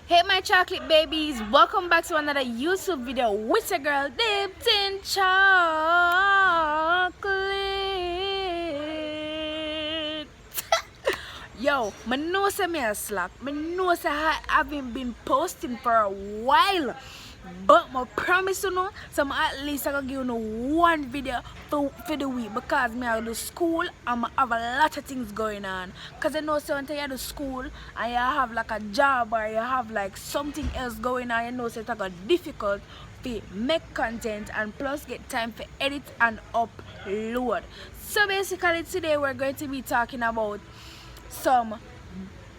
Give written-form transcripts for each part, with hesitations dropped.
Hey my chocolate babies, welcome back to another YouTube video with your girl dipped in chocolate. Yo, I know say me a slack. I know say I haven't been posting for a while. But I promise you know, so at least I can give you one video for the week because me I do school and I have a lot of things going on. Cause I know so until you do school and you have like a job or you have like something else going on, you know so it's like difficult to make content and plus get time for edit and upload. So basically today we're going to be talking about some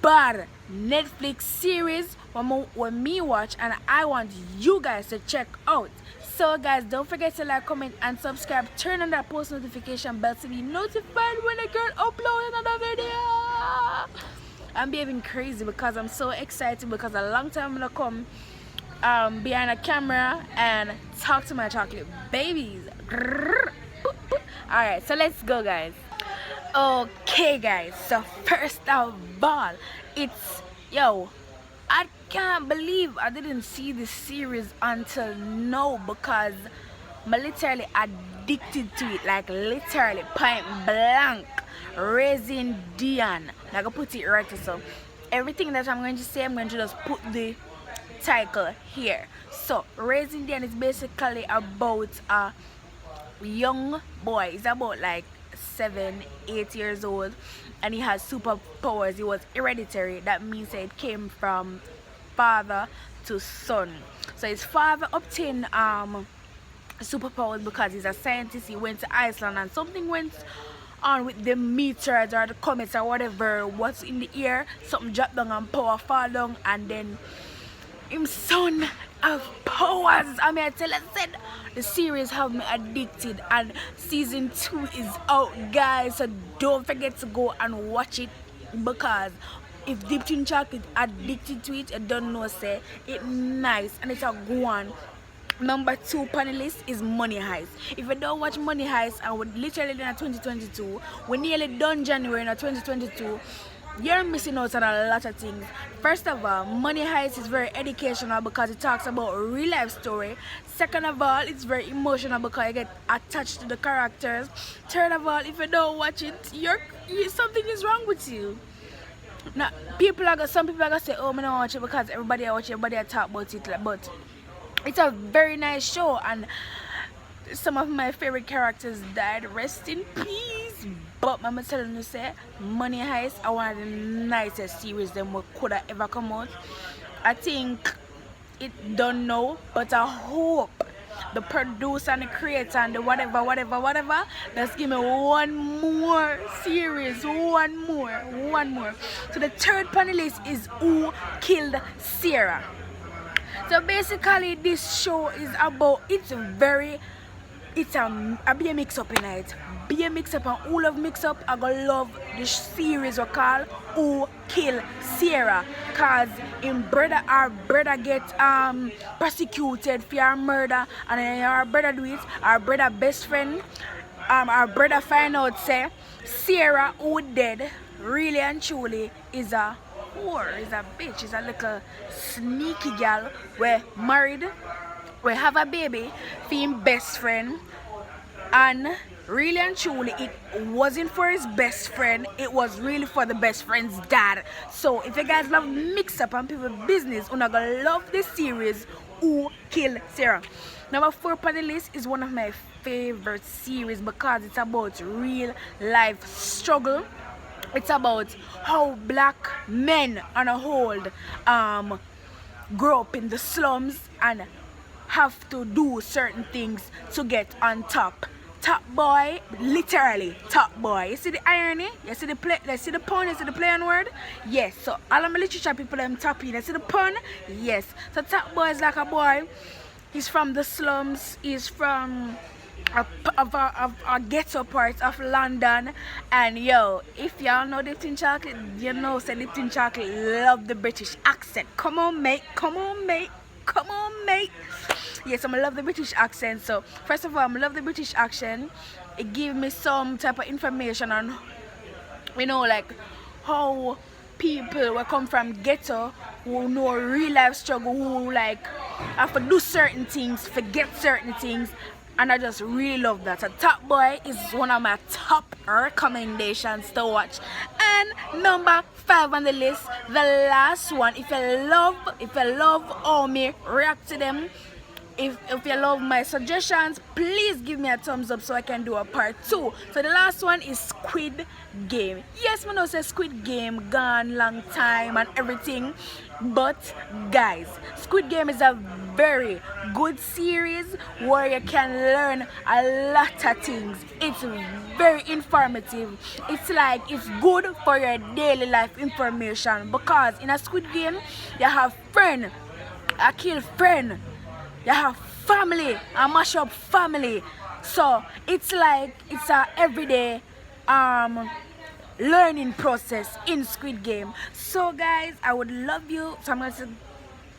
bad Netflix series when me watch and I want you guys to check out. So guys, don't forget to like, comment and subscribe. Turn on that post notification bell to be notified when a girl uploads another video. I'm behaving crazy because I'm so excited because a long time I'm gonna come behind a camera and talk to my chocolate babies. Alright, so let's go guys. Okay guys, so first of all, it's I can't believe I didn't see this series until now because I'm literally addicted to it, like literally point blank. Raising Dion, like I put it right. So everything that I'm going to say, I'm going to just put the title here. So Raising Dion is basically about a young boy. It's about like 7-8 years old and he has superpowers. He was hereditary. That means that it came from father to son. So his father obtained superpowers because he's a scientist. He went to Iceland and something went on with the meteors or the comets or whatever what's in the air. Something dropped down and power fall down and then him son have powers. I mean I tell you, said the series have me addicted and season 2 is out guys, so don't forget to go and watch it because if Dipped in Chocolate addicted to it, you don't know say it nice and it's a good one. Number 2 panelist is Money Heist. If you don't watch Money Heist and we're literally done in 2022, we're nearly done January in 2022, you're missing out on a lot of things. First of all, Money Heist is very educational because it talks about a real life story. Second of all, it's very emotional because you get attached to the characters. Third of all, if you don't watch it, something is wrong with you. Now, some people are gonna say, "Oh, I don't watch it because everybody watch it, everybody talk about it." But it's a very nice show, and some of my favorite characters died. Rest in peace. But I'm telling you, say Money Heist are one of the nicest series that could have ever come out. I think it don't know, but I hope the producer and the creator and the whatever, let's give me one more series, one more. So the third panelist is Who Killed Sarah. So basically this show is about, it's a be a mix up in it. Be a mix up and all of mix up. I gonna love this series we call Who Kill Sarah, cause our brother get prosecuted for our murder and then our brother do it. Our brother best friend, our brother find out say Sarah who dead really and truly is a whore, is a bitch, is a little sneaky girl. We're married, we have a baby for him best friend, and really and truly it wasn't for his best friend, it was really for the best friend's dad. So if you guys love mix up and people business, you're gonna love this series Who Killed Sarah. Number 4 panelist is one of my favorite series because it's about real life struggle. It's about how black men on a whole grow up in the slums and have to do certain things to get on top. Top boy, literally top boy. You see the irony? You see the play? You see the pun? You see the play on word? Yes. So all of my literature people them topping. You see the pun? Yes. So top boy is like a boy. He's from the slums. He's from a ghetto part of London. And yo, if y'all know Dipped in Chocolate, you know say Dipped in Chocolate love the British accent. Come on, mate. Yes, I love the British accent. So first of all, I love the British accent. It gives me some type of information on, like how people will come from ghetto who know real life struggle, who like have to do certain things, forget certain things, and I just really love that. So Top Boy is one of my top recommendations to watch. And number 5 on the list, the last one. If you love how me react to them, if you love my suggestions, please give me a thumbs up so I can do a part 2. So the last one is Squid Game. Yes, I know say Squid Game gone long time and everything, but guys, Squid Game is a very good series where you can learn a lot of things. It's very informative. It's like it's good for your daily life information, because in a Squid Game you have friend, a kill friend, you have family, a mash up family. So it's like it's a everyday learning process in Squid Game. So guys, I would love you. So I'm going to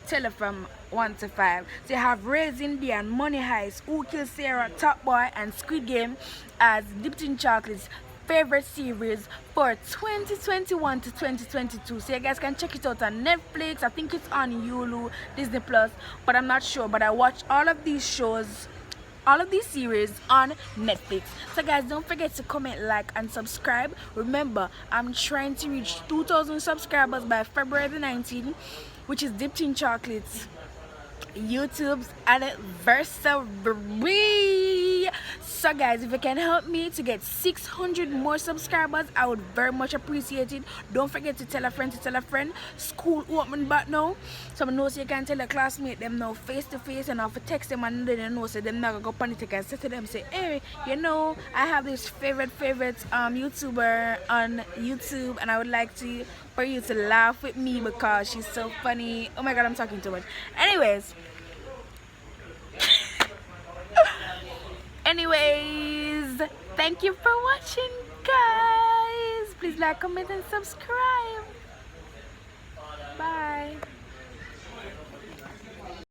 tell it from 1 to 5. So you have Raising D and Money Heist, Who Killed Sarah, Top Boy, and Squid Game as Dipped in Chocolate's favorite series for 2021 to 2022. So you guys can check it out on Netflix. I think it's on Hulu, Disney Plus, but I'm not sure. But I watched all of these shows, all of these series on Netflix. So guys, don't forget to comment, like, and subscribe. Remember, I'm trying to reach 2,000 subscribers by February the 19th, which is Dipped in Chocolate's YouTube's anniversary. So guys, if you can help me to get 600 more subscribers, I would very much appreciate it. Don't forget to tell a friend to tell a friend. School open back now, so I know so you can tell a classmate them now face to face, and have to text them and then they know so them not go panic and say to them, say, hey, you know, I have this favorite YouTuber on YouTube, and I would like to for you to laugh with me because she's so funny. Oh my god, I'm talking too much. Anyways, thank you for watching, guys. Please like, comment, and subscribe.